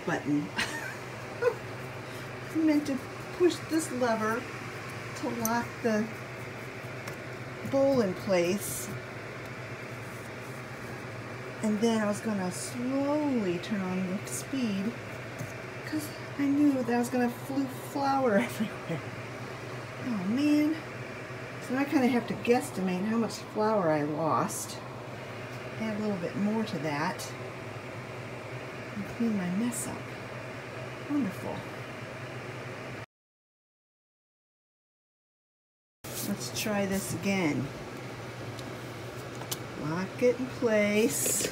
button. I meant to push this lever to lock the bowl in place, and then I was going to slowly turn on the speed because I knew that I was going to flour everywhere. Oh man. So I kind of have to guesstimate how much flour I lost. Add a little bit more to that and clean my mess up. Wonderful. Let's try this again. Lock it in place.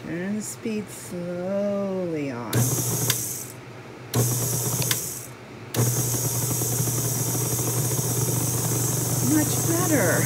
Turn the speed slowly on. Much better.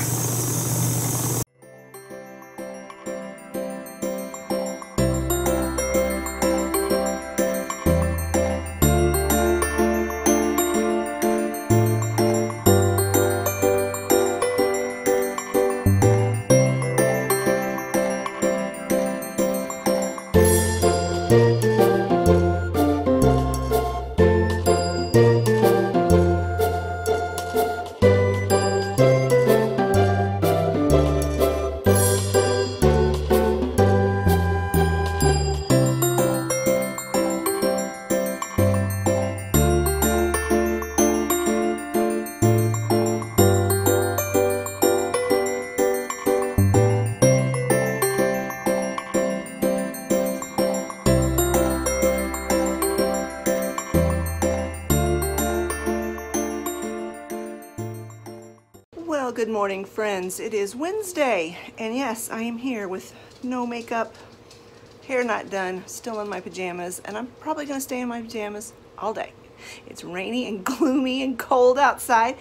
Well, good morning, friends. It is Wednesday, and yes, I am here with no makeup, hair not done, still in my pajamas, and I'm probably going to stay in my pajamas all day. It's rainy and gloomy and cold outside,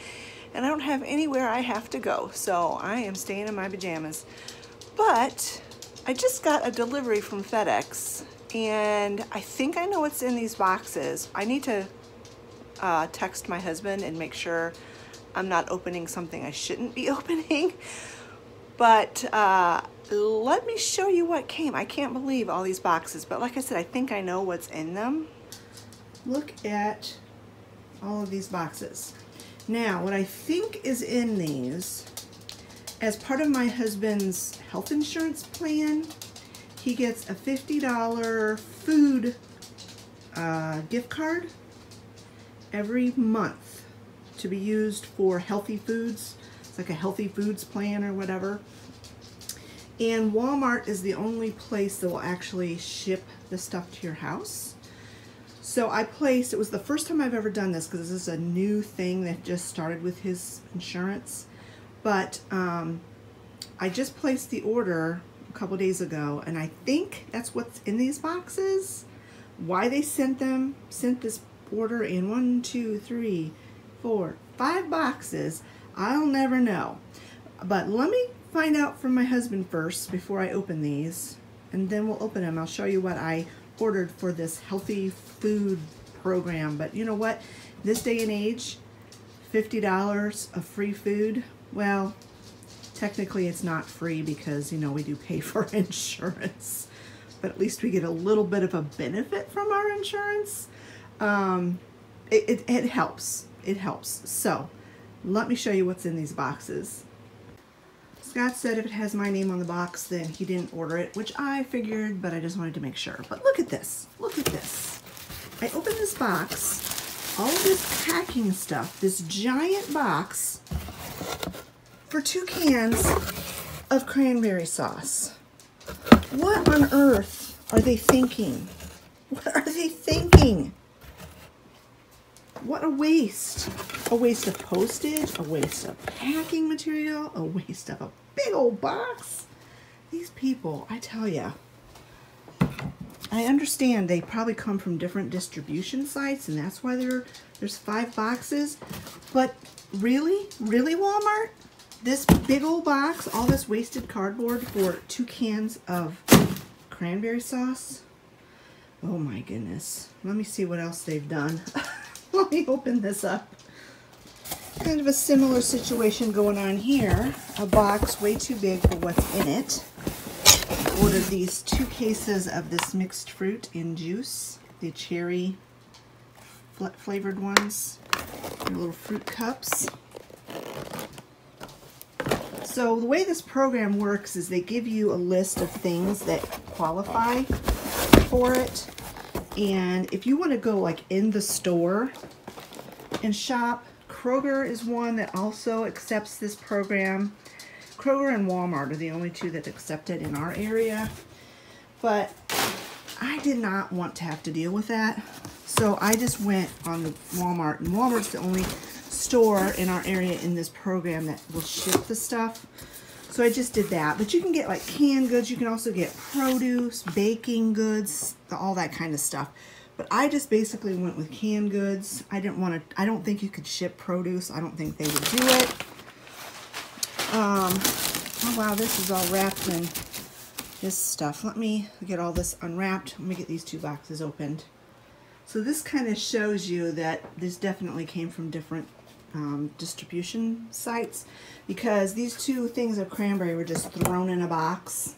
and I don't have anywhere I have to go, so I am staying in my pajamas. But I just got a delivery from FedEx, and I think I know what's in these boxes. I need to text my husband and make sure I'm not opening something I shouldn't be opening. But let me show you what came. I can't believe all these boxes, but like I said, I think I know what's in them. Look at all of these boxes. Now, what I think is in these, as part of my husband's health insurance plan, he gets a $50 food gift card every month to be used for healthy foods. It's like a healthy foods plan or whatever. And Walmart is the only place that will actually ship the stuff to your house. So I placed, it was the first time I've ever done this because this is a new thing that just started with his insurance. But I just placed the order a couple days ago, and I think that's what's in these boxes. Why they sent this order in 1, 2, 3, 4, 5 boxes, I'll never know. But let me find out from my husband first before I open these, and then we'll open them. I'll show you what I ordered for this healthy food program. But you know what? This day and age, $50 of free food, well, technically it's not free because, you know, we do pay for insurance, but at least we get a little bit of a benefit from our insurance. It helps. It helps. So let me show you what's in these boxes. Scott said if it has my name on the box, then he didn't order it, which I figured, but I just wanted to make sure. But look at this. Look at this. I opened this box, all of this packing stuff, this giant box for 2 cans of cranberry sauce. What on earth are they thinking? What are they thinking? What a waste. A waste of postage, a waste of packing material, a waste of a big old box. These people, I tell ya, I understand they probably come from different distribution sites, and that's why there's 5 boxes. But really? Really, Walmart? This big old box, all this wasted cardboard for 2 cans of cranberry sauce? Oh my goodness. Let me see what else they've done. Let me open this up. Kind of a similar situation going on here. A box way too big for what's in it. ordered these 2 cases of this mixed fruit in juice, the cherry flavored ones, they're little fruit cups. So the way this program works is they give you a list of things that qualify for it. And if you want to go like in the store and shop, Kroger is one that also accepts this program. Kroger and Walmart are the only 2 that accept it in our area. But I did not want to have to deal with that. So I just went on the Walmart, and Walmart's the only store in our area in this program that will ship the stuff. So I just did that. But you can get like canned goods. You can also get produce, baking goods, all that kind of stuff. But I just basically went with canned goods. I don't think you could ship produce. I don't think they would do it. Oh wow, this is all wrapped in this stuff. Let me get all this unwrapped. Let me get these 2 boxes opened. So this kind of shows you that this definitely came from different distribution sites, because these 2 things of cranberry were just thrown in a box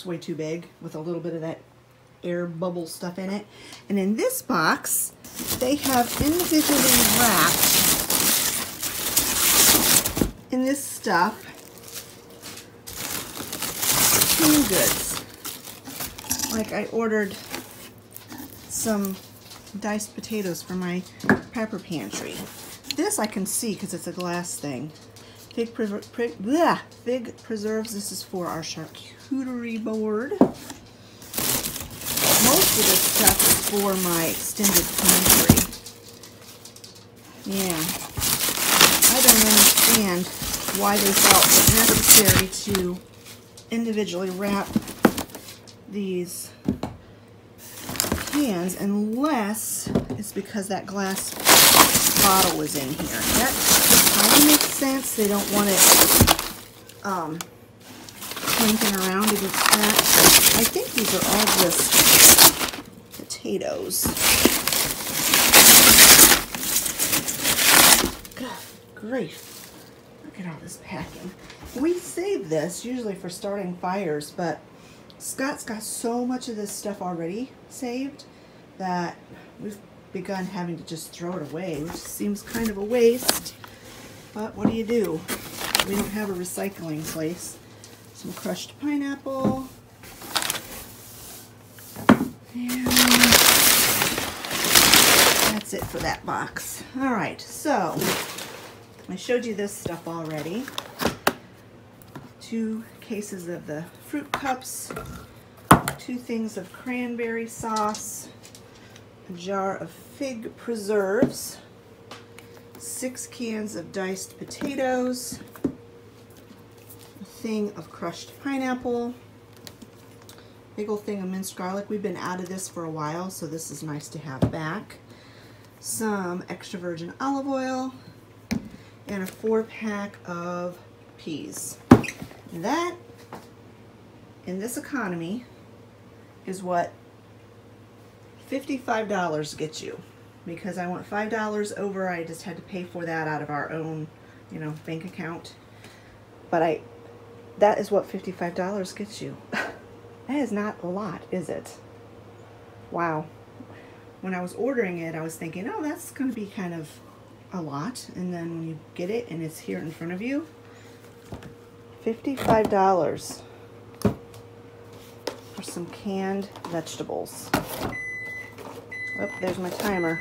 way too big with a little bit of that air bubble stuff in it. And in this box, they have individually wrapped in this stuff canned goods. Like I ordered some diced potatoes for my pepper pantry. This I can see because it's a glass thing. Fig preserves. This is for our charcuterie board. Most of this stuff is for my extended pantry. Yeah. I don't understand why they felt it necessary to individually wrap these cans, unless it's because that glass bottle was in here. That kind of makes sense. They don't want it clinking around against that. I think these are all just potatoes. God, grief. Look at all this packing. We save this usually for starting fires, but Scott's got so much of this stuff already saved that we've begun having to just throw it away, which seems kind of a waste. But what do you do? We don't have a recycling place. Some crushed pineapple. And that's it for that box. All right, so I showed you this stuff already. 2 cases of the fruit cups, 2 things of cranberry sauce, a jar of fig preserves, 6 cans of diced potatoes, a thing of crushed pineapple, big old thing of minced garlic. We've been out of this for a while, so this is nice to have back. Some extra virgin olive oil, and a 4-pack of peas. That, in this economy, is what $55 gets you. Because I went $5 over, I just had to pay for that out of our own, bank account. But that is what $55 gets you. That is not a lot, is it? Wow. When I was ordering it, I was thinking, oh, that's going to be kind of a lot. And then when you get it and it's here in front of you, $55 for some canned vegetables. Oh, there's my timer.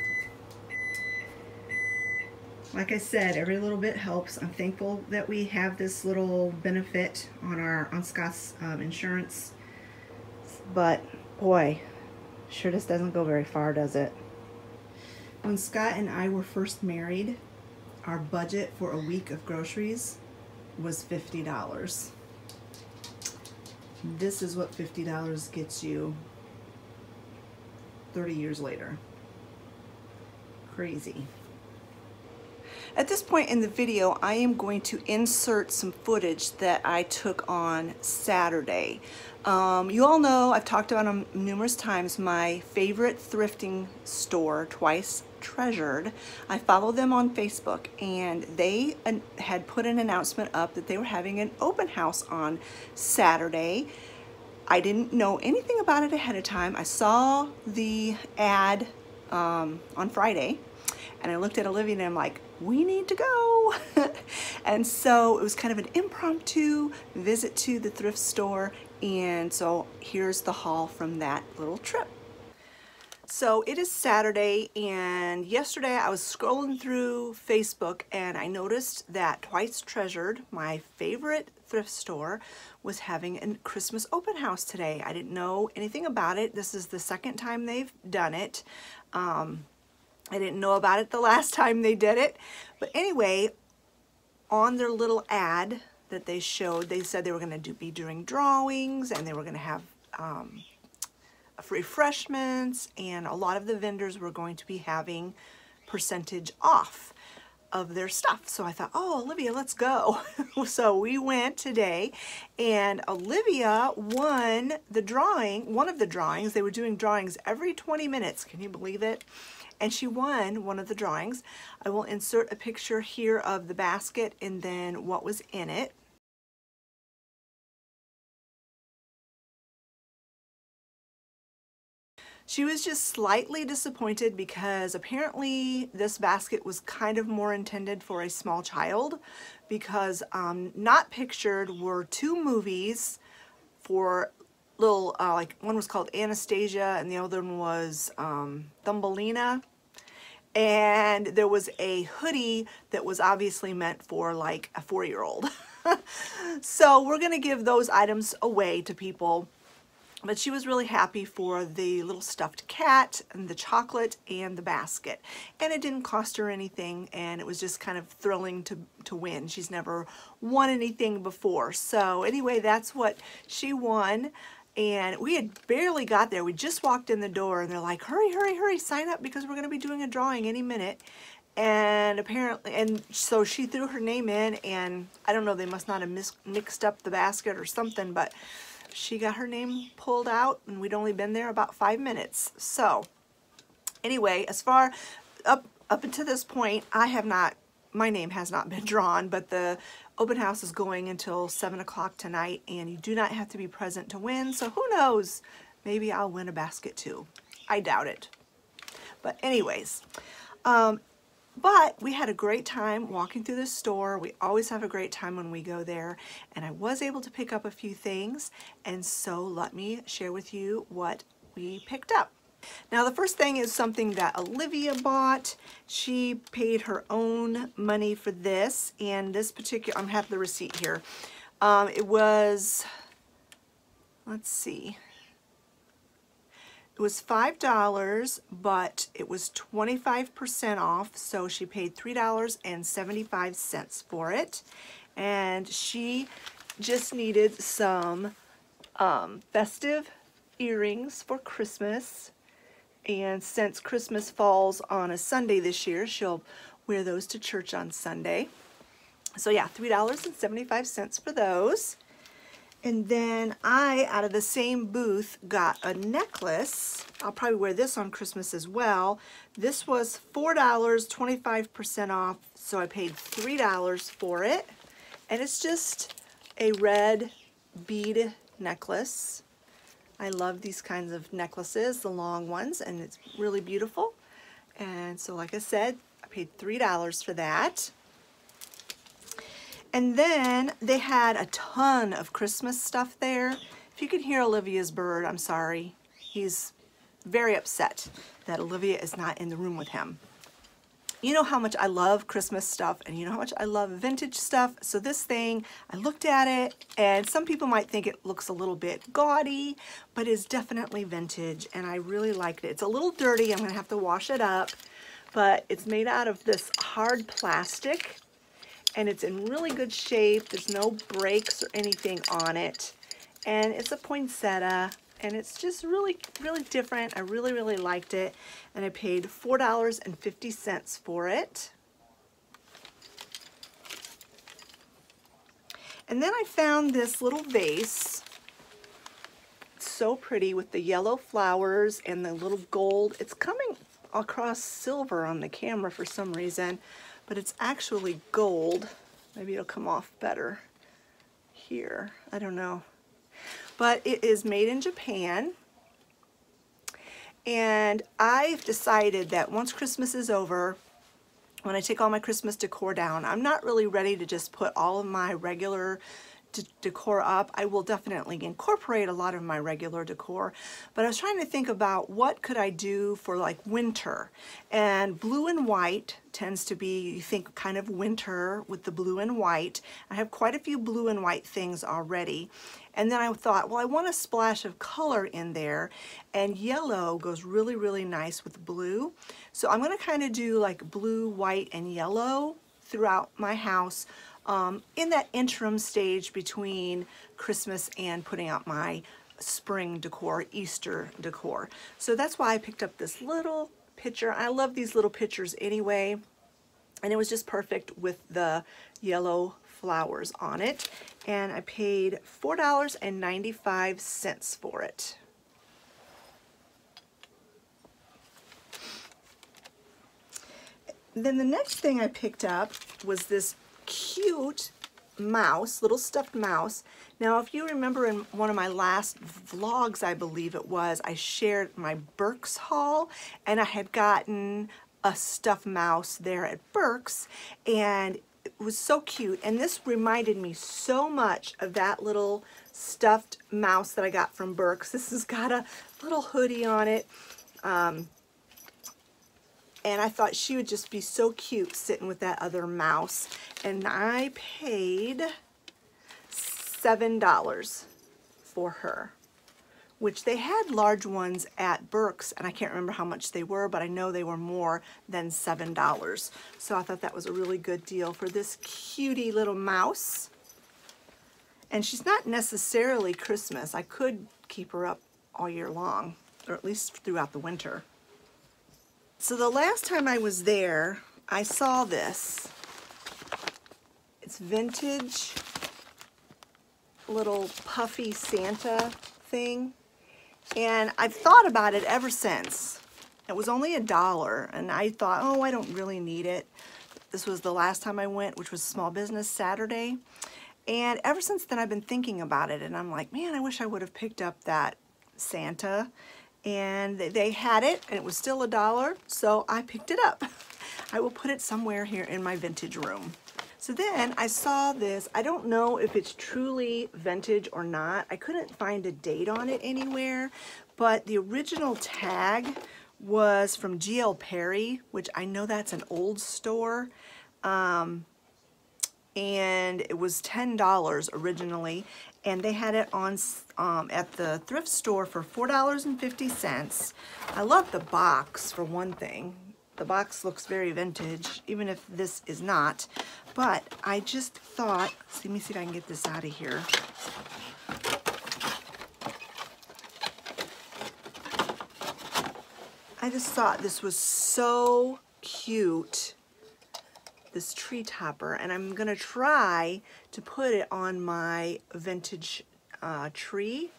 Like I said, every little bit helps. I'm thankful that we have this little benefit on Scott's insurance. But boy, sure this doesn't go very far, does it? When Scott and I were first married, our budget for a week of groceries was $50. This is what $50 gets you 30 years later. Crazy. At this point in the video, I am going to insert some footage that I took on Saturday. You all know, I've talked about them numerous times, my favorite thrifting store twice Treasured. I follow them on Facebook, and they had put an announcement up that they were having an open house on Saturday. I didn't know anything about it ahead of time. I saw the ad on Friday, and I looked at Olivia and I'm like, we need to go. And so it was kind of an impromptu visit to the thrift store, and so here's the haul from that little trip. So it is Saturday, and yesterday I was scrolling through Facebook and I noticed that Twice Treasured, my favorite thrift store, was having a Christmas open house today. I didn't know anything about it. This is the second time they've done it. I didn't know about it the last time they did it. But anyway, on their little ad that they showed, they said they were going to be doing drawings, and they were going to have refreshments, and a lot of the vendors were going to be having percentage off of their stuff. So I thought, oh, Olivia, let's go. So we went today, and Olivia won the drawing, one of the drawings. They were doing drawings every 20 minutes. Can you believe it? And she won one of the drawings. I will insert a picture here of the basket and then what was in it. She was just slightly disappointed because apparently this basket was kind of more intended for a small child, because not pictured were two movies for little, like one was called Anastasia and the other one was Thumbelina. And there was a hoodie that was obviously meant for like a 4-year-old. So we're gonna give those items away to people. But she was really happy for the little stuffed cat and the chocolate and the basket. And it didn't cost her anything, and it was just kind of thrilling to win. She's never won anything before. So anyway, that's what she won. And we had barely got there. We just walked in the door, and they're like, hurry, hurry, hurry, sign up because we're going to be doing a drawing any minute. And apparently, and so she threw her name in, and I don't know, they must not have mixed up the basket or something, but she got her name pulled out, and we'd only been there about 5 minutes. So anyway, as far up until this point, my name has not been drawn, but the open house is going until 7 o'clock tonight, and you do not have to be present to win. So who knows, maybe I'll win a basket too. I doubt it. But anyways, but we had a great time walking through the store. We always have a great time when we go there. And I was able to pick up a few things. And so let me share with you what we picked up. Now the first thing is something that Olivia bought. She paid her own money for this. And this particular, I have the receipt here. It was, let's see. It was $5, but it was 25% off, so she paid $3.75 for it. And she just needed some festive earrings for Christmas. And since Christmas falls on a Sunday this year, she'll wear those to church on Sunday. So yeah, $3.75 for those. And then I, out of the same booth, got a necklace. I'll probably wear this on Christmas as well. This was $4, 25% off, so I paid $3 for it. And it's just a red bead necklace. I love these kinds of necklaces, the long ones, and it's really beautiful. And so like I said, I paid $3 for that. And then they had a ton of Christmas stuff there. If you can hear Olivia's bird, I'm sorry. He's very upset that Olivia is not in the room with him. You know how much I love Christmas stuff, and you know how much I love vintage stuff. So this thing, I looked at it, and some people might think it looks a little bit gaudy, but it's definitely vintage, and I really liked it. It's a little dirty. I'm going to have to wash it up, but it's made out of this hard plastic. And it's in really good shape. There's no breaks or anything on it. And it's a poinsettia. And it's just really, really different. I really, really liked it. And I paid $4.50 for it. And then I found this little vase. It's so pretty with the yellow flowers and the little gold. It's coming across silver on the camera for some reason, but it's actually gold. Maybe it'll come off better here. I don't know. But it is made in Japan. And I've decided that once Christmas is over, when I take all my Christmas decor down, I'm not really ready to just put all of my regular decor up. I will definitely incorporate a lot of my regular decor, but I was trying to think about what could I do for like winter, and blue and white tends to be, you think, kind of winter with the blue and white. I have quite a few blue and white things already, and then I thought, well, I want a splash of color in there, and yellow goes really, really nice with blue. So I'm going to kind of do like blue, white, and yellow throughout my house, in that interim stage between Christmas and putting out my spring decor, Easter decor. So that's why I picked up this little pitcher. I love these little pitchers anyway, and it was just perfect with the yellow flowers on it. And I paid $4.95 for it. Then the next thing I picked up was this cute mouse, little stuffed mouse. Now, if you remember in one of my last vlogs, I believe it was, I shared my Burke's haul, and I had gotten a stuffed mouse there at Burke's, and it was so cute. And this reminded me so much of that little stuffed mouse that I got from Burke's. This has got a little hoodie on it. And I thought she would just be so cute sitting with that other mouse. And I paid $7 for her, which they had large ones at Burke's, and I can't remember how much they were, but I know they were more than $7. So I thought that was a really good deal for this cutie little mouse. And she's not necessarily Christmas. I could keep her up all year long, or at least throughout the winter. So the last time I was there, I saw this. It's vintage little puffy Santa thing, and I've thought about it ever since. It was only $1, and I thought, oh, I don't really need it. This was the last time I went, which was Small Business Saturday, and ever since then I've been thinking about it, and I'm like, man, I wish I would have picked up that Santa. And they had it, and it was still $1, so I picked it up. I will put it somewhere here in my vintage room. So then I saw this. I don't know if it's truly vintage or not. I couldn't find a date on it anywhere, but the original tag was from G.L. Perry, which I know that's an old store. And it was $10 originally, and they had it on at the thrift store for $4.50. I love the box, for one thing. The box looks very vintage, even if this is not. But I just thought, let me see if I can get this out of here. I just thought this was so cute, this tree topper, and I'm gonna try to put it on my vintage tree.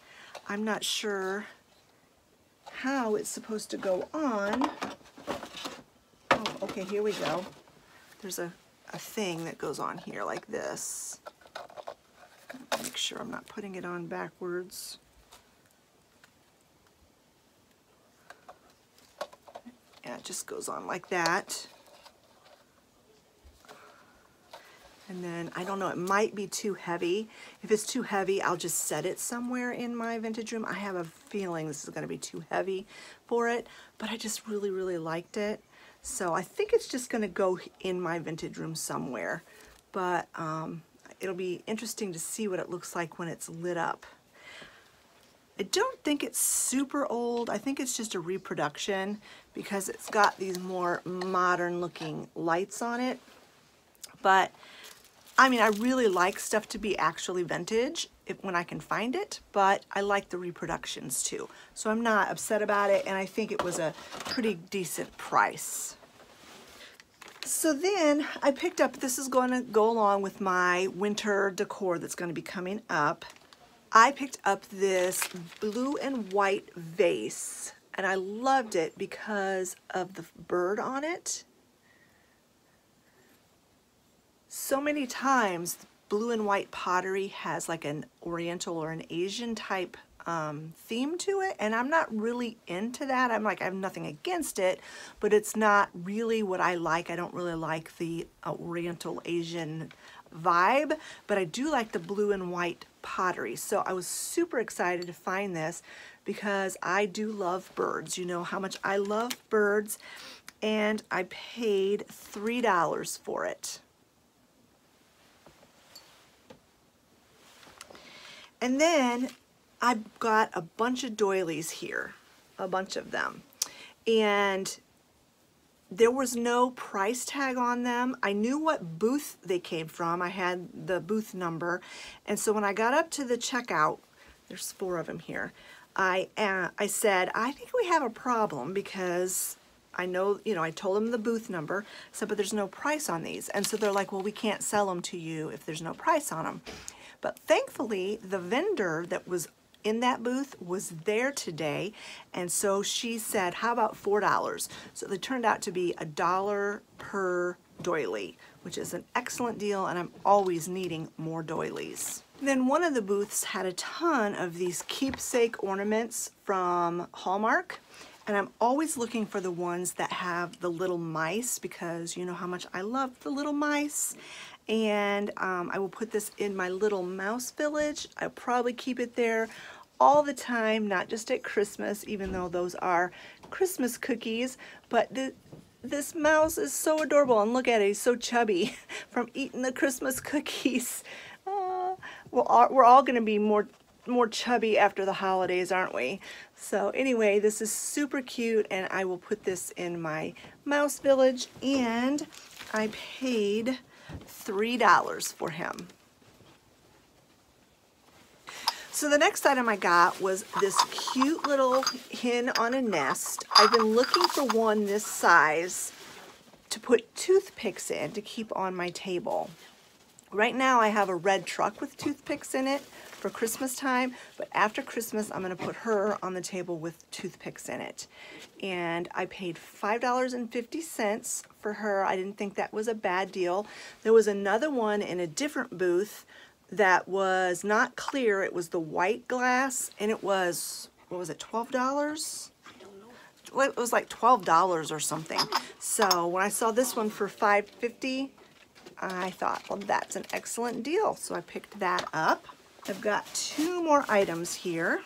I'm not sure how it's supposed to go on. Oh, okay, here we go. There's a thing that goes on here like this. Make sure I'm not putting it on backwards. Yeah, it just goes on like that. And then, I don't know, it might be too heavy. If it's too heavy, I'll just set it somewhere in my vintage room. I have a feeling this is gonna be too heavy for it, but I just really, really liked it. So I think it's just gonna go in my vintage room somewhere. But it'll be interesting to see what it looks like when it's lit up. I don't think it's super old. I think it's just a reproduction because it's got these more modern looking lights on it. But I mean, I really like stuff to be actually vintage when I can find it, but I like the reproductions too. So I'm not upset about it, and I think it was a pretty decent price. So then I picked up, this is going to go along with my winter decor that's going to be coming up. I picked up this blue and white vase, and I loved it because of the bird on it. So many times blue and white pottery has like an Oriental or an Asian type theme to it, and I'm not really into that. I'm like, I have nothing against it, but it's not really what I like. I don't really like the Oriental Asian vibe, but I do like the blue and white pottery. So I was super excited to find this because I do love birds. You know how much I love birds, and I paid $3 for it. And then I've got a bunch of doilies here, a bunch of them. And there was no price tag on them. I knew what booth they came from. I had the booth number. And so when I got up to the checkout, there's 4 of them here, I said, I think we have a problem because I know, you know, I told them the booth number, so, but there's no price on these. And so they're like, well, we can't sell them to you if there's no price on them. But thankfully, the vendor that was in that booth was there today, and so she said, how about $4? So they turned out to be $1 per doily, which is an excellent deal, and I'm always needing more doilies. Then one of the booths had a ton of these keepsake ornaments from Hallmark, and I'm always looking for the ones that have the little mice because you know how much I love the little mice. And I will put this in my little mouse village. I'll probably keep it there all the time, not just at Christmas, even though those are Christmas cookies. But this mouse is so adorable, and look at it, he's so chubby from eating the Christmas cookies. We're all gonna be more chubby after the holidays, aren't we? So anyway, this is super cute, and I will put this in my mouse village, and I paid $3 for him. So the next item I got was this cute little hen on a nest. I've been looking for one this size to put toothpicks in to keep on my table. Right now I have a red truck with toothpicks in it for Christmas time, but after Christmas I'm going to put her on the table with toothpicks in it. And I paid $5.50 for her. I didn't think that was a bad deal. There was another one in a different booth that was not clear. It was the white glass, and it was, what was it, $12? I don't know. It was like $12 or something. So when I saw this one for $5.50, I thought, well, that's an excellent deal. So I picked that up. I've got 2 more items here.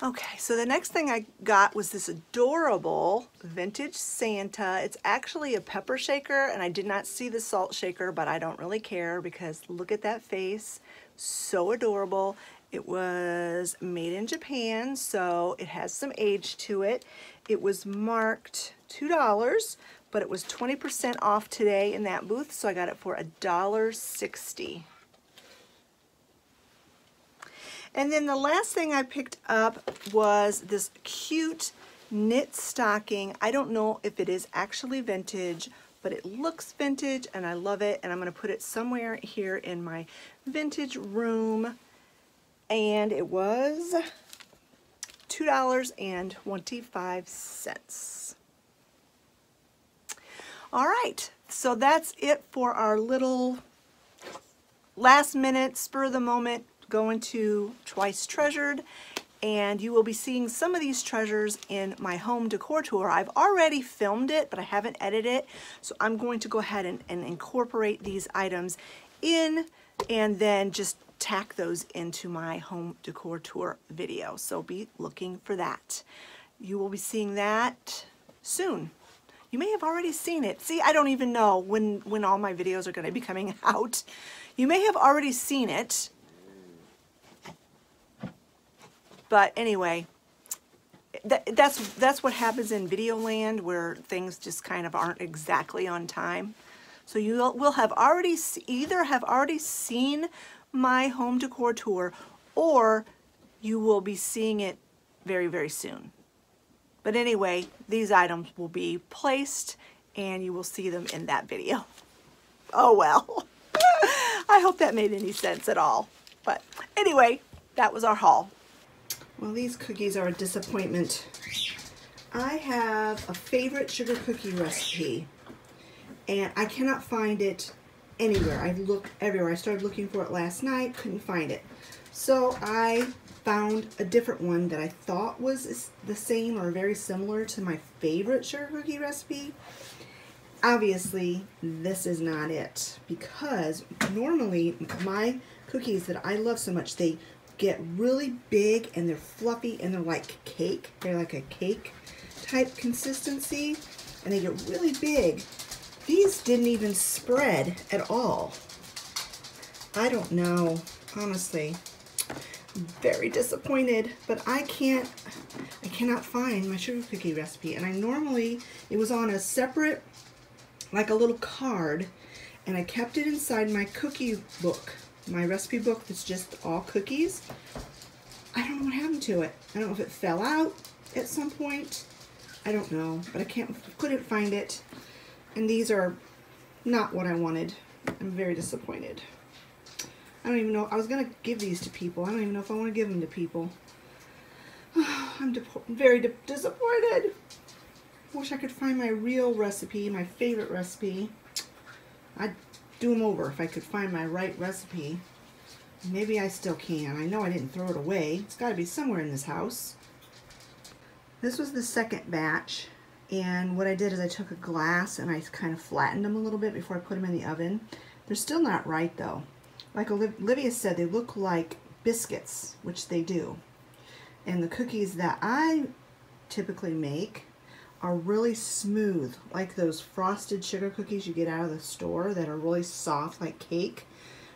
Okay, so the next thing I got was this adorable vintage Santa. It's actually a pepper shaker, and I did not see the salt shaker, but I don't really care because look at that face. So adorable. It was made in Japan, so it has some age to it. It was marked $2, but it was 20% off today in that booth, so I got it for $1.60. And then the last thing I picked up was this cute knit stocking. I don't know if it is actually vintage, but it looks vintage and I love it. And I'm going to put it somewhere here in my vintage room. And it was $2.25. All right, so that's it for our little last minute, spur of the moment, going to Twice Treasured, and you will be seeing some of these treasures in my home decor tour. I've already filmed it, but I haven't edited it, so I'm going to go ahead and incorporate these items in and then just tack those into my home decor tour video. So be looking for that. You will be seeing that soon. You may have already seen it. See, I don't even know when all my videos are going to be coming out. You may have already seen it. But anyway, that's what happens in video land, where things just kind of aren't exactly on time. So you will have already either have already seen my home decor tour, or you will be seeing it very, very soon. But anyway, these items will be placed and you will see them in that video. Oh well. I hope that made any sense at all. But anyway, that was our haul. Well, these cookies are a disappointment. I have a favorite sugar cookie recipe, and I cannot find it anywhere. I've looked everywhere. I started looking for it last night, couldn't find it. So I found a different one that I thought was the same or very similar to my favorite sugar cookie recipe. Obviously, this is not it, because normally my cookies that I love so much, they get really big and they're fluffy and they're like cake. They're like a cake type consistency and they get really big. These didn't even spread at all. I don't know, honestly. Very disappointed, but I cannot find my sugar cookie recipe. And it was on a separate, like a little card, and I kept it inside my cookie book, my recipe book that's just all cookies. I don't know what happened to it. I don't know if it fell out at some point. I don't know, but I couldn't find it. And these are not what I wanted. I'm very disappointed. I don't even know. I was going to give these to people. I don't even know if I want to give them to people. I'm very disappointed. Wish I could find my real recipe, my favorite recipe. I'd do them over if I could find my right recipe. Maybe I still can. I know I didn't throw it away. It's got to be somewhere in this house. This was the second batch, and what I did is I took a glass and I kind of flattened them a little bit before I put them in the oven. They're still not right though. Like Olivia said, they look like biscuits, which they do. And the cookies that I typically make are really smooth, like those frosted sugar cookies you get out of the store that are really soft like cake.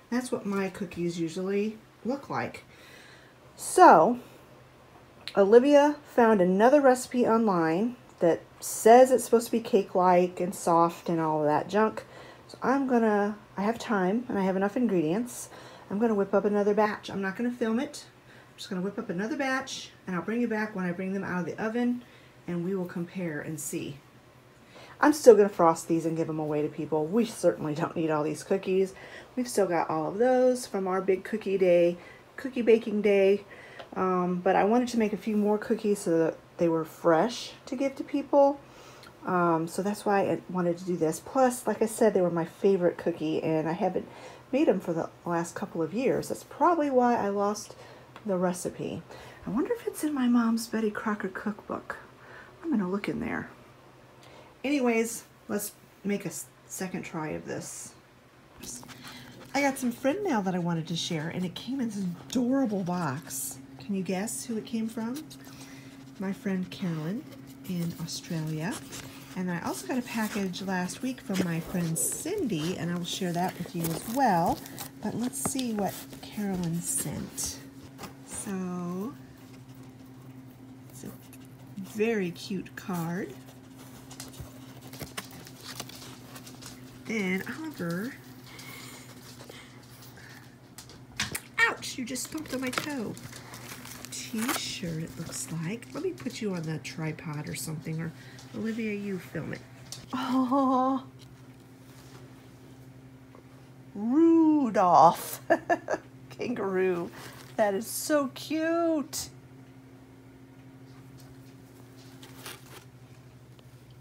That's what my cookies usually look like. So Olivia found another recipe online that says it's supposed to be cake-like and soft and all of that junk. So I have time and I have enough ingredients. I'm gonna whip up another batch. I'm not gonna film it. I'm just gonna whip up another batch and I'll bring you back when I bring them out of the oven and we will compare and see. I'm still gonna frost these and give them away to people. We certainly don't need all these cookies. We've still got all of those from our big cookie baking day. But I wanted to make a few more cookies so that they were fresh to give to people. So that's why I wanted to do this. Plus, like I said, they were my favorite cookie and I haven't made them for the last couple of years. That's probably why I lost the recipe. I wonder if it's in my mom's Betty Crocker cookbook. I'm gonna look in there. Anyways, let's make a second try of this. I got some friend mail that I wanted to share and it came in this adorable box. Can you guess who it came from? My friend Carolyn in Australia. And I also got a package last week from my friend Cindy, and I will share that with you as well. But let's see what Carolyn sent. So, it's a very cute card. Then Oliver, ouch, you just stomped on my toe. T-shirt it looks like. Let me put you on the tripod or something, or Olivia, you film it. Oh, Rudolph. Kangaroo. That is so cute.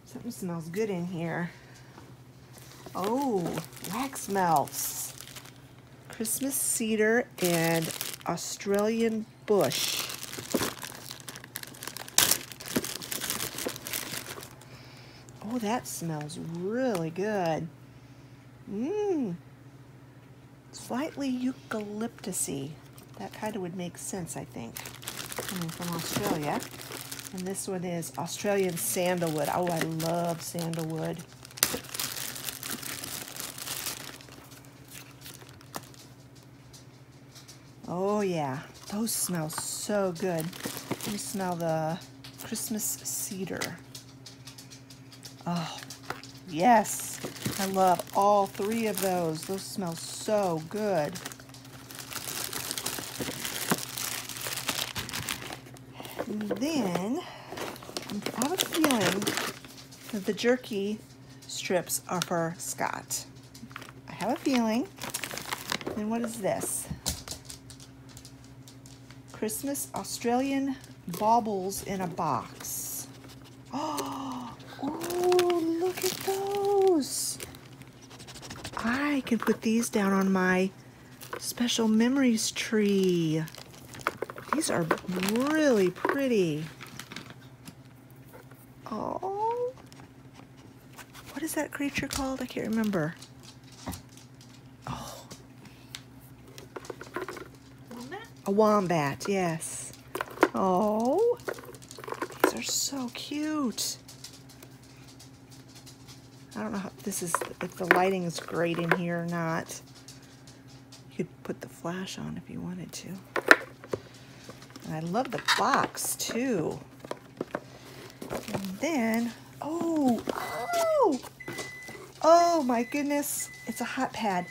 Something smells good in here. Oh, wax melts. Christmas cedar and Australian bush. Oh, that smells really good. Slightly eucalyptusy. That kind of would make sense, I think, coming from Australia. And this one is Australian sandalwood. Oh, I love sandalwood. Oh yeah, those smell so good. Let me smell the Christmas cedar. Oh, yes. I love all three of those. Those smell so good. And then, I have a feeling that the jerky strips are for Scott. I have a feeling. And what is this? Christmas Australian baubles in a box. Oh, look at those. I can put these down on my special memories tree. These are really pretty. Oh, what is that creature called? I can't remember. Oh, Wombat? a wombat, yes. Oh, these are so cute. I don't know how if the lighting is great in here or not. You could put the flash on if you wanted to. And I love the box too. And then, oh my goodness, it's a hot pad.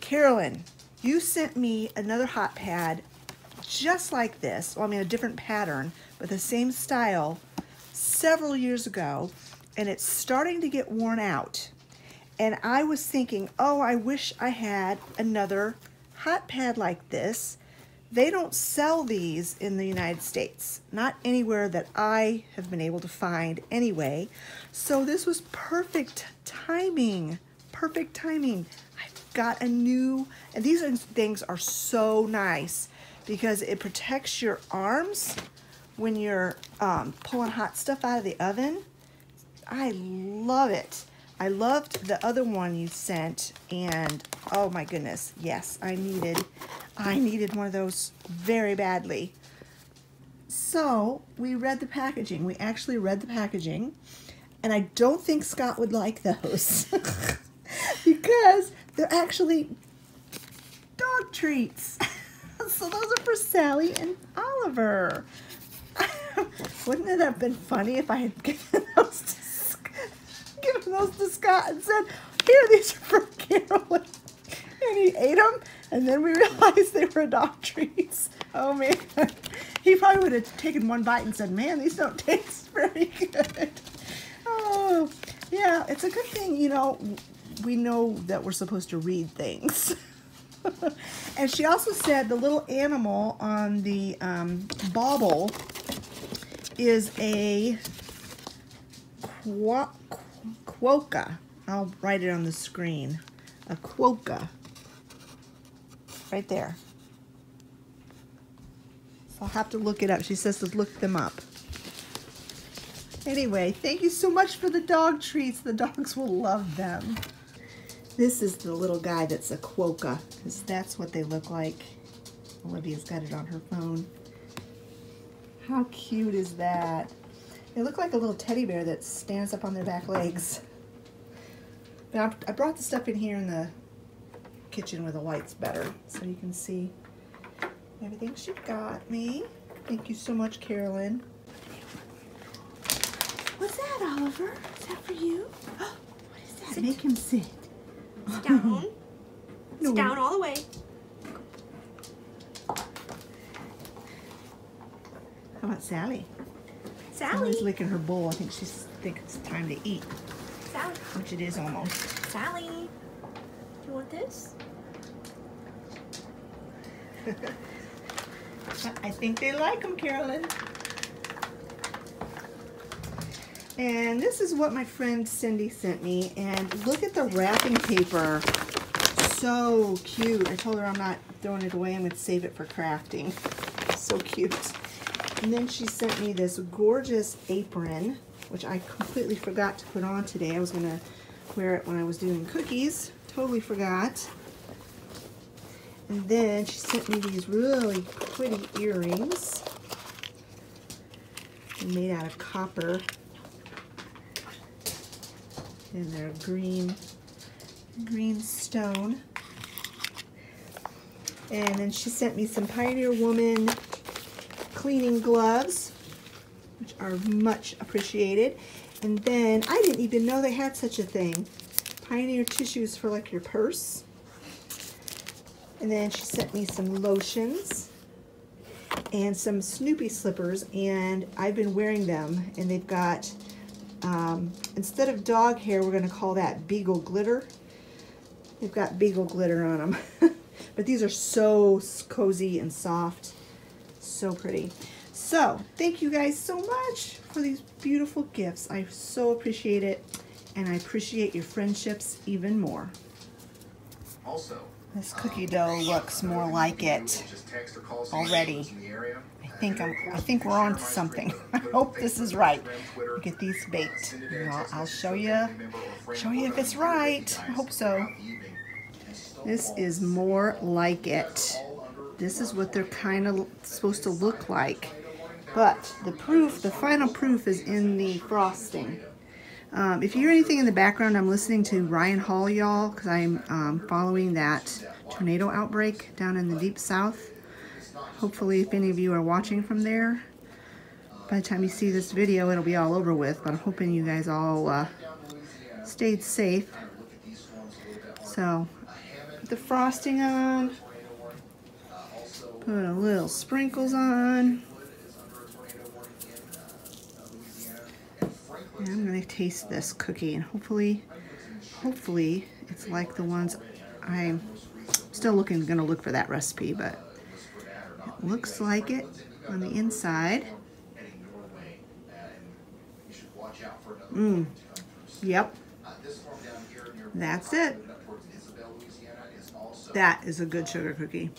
Carolyn, you sent me another hot pad just like this. Well, I mean a different pattern, but the same style several years ago. And it's starting to get worn out. And I was thinking, oh, I wish I had another hot pad like this. They don't sell these in the United States, not anywhere that I have been able to find anyway. So this was perfect timing, perfect timing. I've got a new, and these things are so nice because it protects your arms when you're pulling hot stuff out of the oven. I love it. I loved the other one you sent, and oh my goodness, yes, I needed one of those very badly. So we read the packaging. We actually read the packaging, and I don't think Scott would like those because they're actually dog treats. So those are for Sally and Oliver. Wouldn't it have been funny if I had given those to Scott and said, here, these are for Carolyn. And he ate them, and then we realized they were dog treats. Oh man, he probably would have taken one bite and said, man, these don't taste very good. Oh, yeah, it's a good thing, you know, we know that we're supposed to read things. And she also said the little animal on the bauble is a quokka. I'll write it on the screen. A quokka. Right there. So I'll have to look it up. She says to look them up. Anyway, thank you so much for the dog treats. The dogs will love them. This is the little guy that's a quokka, because that's what they look like. Olivia's got it on her phone. How cute is that? They look like a little teddy bear that stands up on their back legs. Now, I brought the stuff in here in the kitchen where the light's better, so you can see everything she got me. Thank you so much, Carolyn. What's that, Oliver? Is that for you? What is that? Sit. Make him sit. Sit down. No. Sit down all the way. How about Sally? Sally. Sally's licking her bowl. I think she thinks it's time to eat, Sally. which it is almost. Sally. Do you want this? I think they like them, Carolyn. And this is what my friend Cindy sent me. And look at the wrapping paper. So cute. I told her I'm not throwing it away. I'm going to save it for crafting. So cute. And then she sent me this gorgeous apron, which I completely forgot to put on today. I was going to wear it when I was doing cookies. Totally forgot. And then she sent me these really pretty earrings. They're made out of copper. And they're green stone. And then she sent me some Pioneer Woman cleaning gloves, which are much appreciated. And then I didn't even know they had such a thing. Pioneer tissues for like your purse. And then she sent me some lotions and some Snoopy slippers, and I've been wearing them, and they've got instead of dog hair, we're going to call that beagle glitter. They've got beagle glitter on them. But these are so cozy and soft. So so pretty. So thank you guys so much for these beautiful gifts. I so appreciate it, and I appreciate your friendships even more. Also, this cookie dough looks more like it already. I think we're on to something. I hope this is right. Get these baked. I'll show you if it's right. I hope so. This is more like it. This is what they're kind of supposed to look like. But the final proof is in the frosting. If you hear anything in the background, I'm listening to Ryan Hall, y'all, because I'm following that tornado outbreak down in the deep south. Hopefully, if any of you are watching from there, by the time you see this video, it'll be all over with. But I'm hoping you guys all stayed safe. So, put the frosting on. Put a little sprinkles on. And I'm going to taste this cookie, and hopefully it's like the ones. I'm still going to look for that recipe, but it looks like it on the inside. Yep. That's it. That is a good sugar cookie.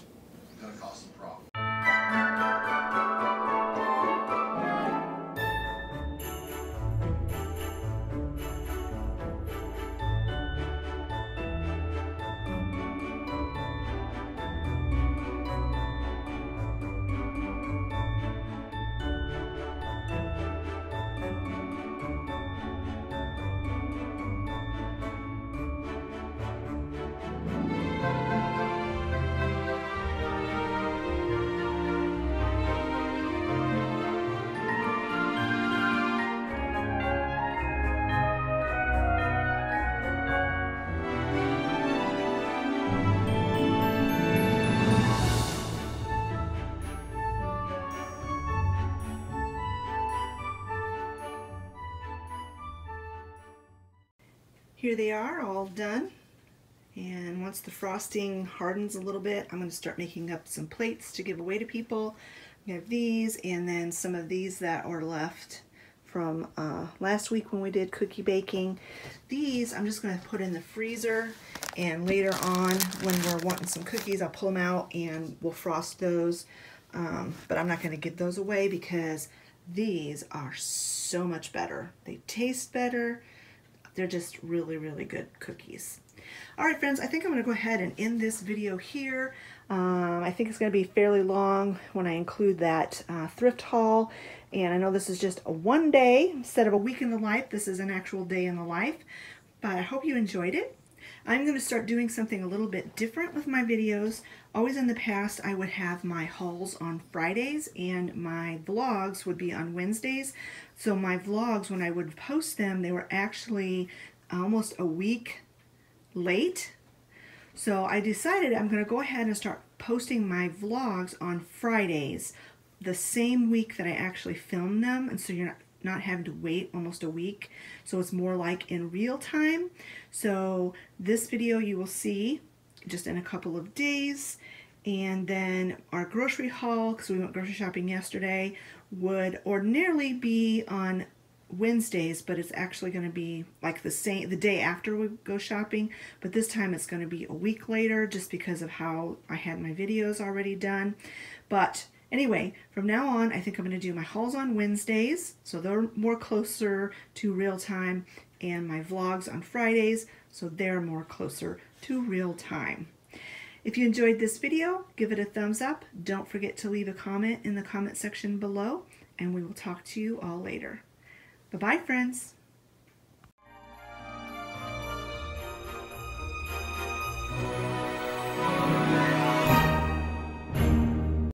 Here they are, all done. And once the frosting hardens a little bit, I'm going to start making up some plates to give away to people. We have these, and then some of these that are left from last week when we did cookie baking. These I'm just going to put in the freezer, and later on when we're wanting some cookies, I'll pull them out and we'll frost those. But I'm not going to give those away because these are so much better. They taste better. They're just really, really good cookies. All right, friends, I think I'm going to go ahead and end this video here. I think it's going to be fairly long when I include that thrift haul. And I know this is just a one day instead of a week in the life. This is an actual day in the life. But I hope you enjoyed it. I'm going to start doing something a little bit different with my videos. Always in the past, I would have my hauls on Fridays and my vlogs would be on Wednesdays. So my vlogs, when I would post them, they were actually almost a week late. So I decided I'm going to go ahead and start posting my vlogs on Fridays, the same week that I actually film them, and so you're not having to wait almost a week. So it's more like in real time. So this video you will see just in a couple of days, and then our grocery haul, because we went grocery shopping yesterday, would ordinarily be on Wednesdays, but it's actually going to be like the day after we go shopping, but this time it's going to be a week later just because of how I had my videos already done. But anyway, from now on, I think I'm going to do my hauls on Wednesdays, so they're more closer to real time, and my vlogs on Fridays, so they're more closer to real time. If you enjoyed this video, give it a thumbs up. Don't forget to leave a comment in the comment section below, and we will talk to you all later. Bye-bye, friends.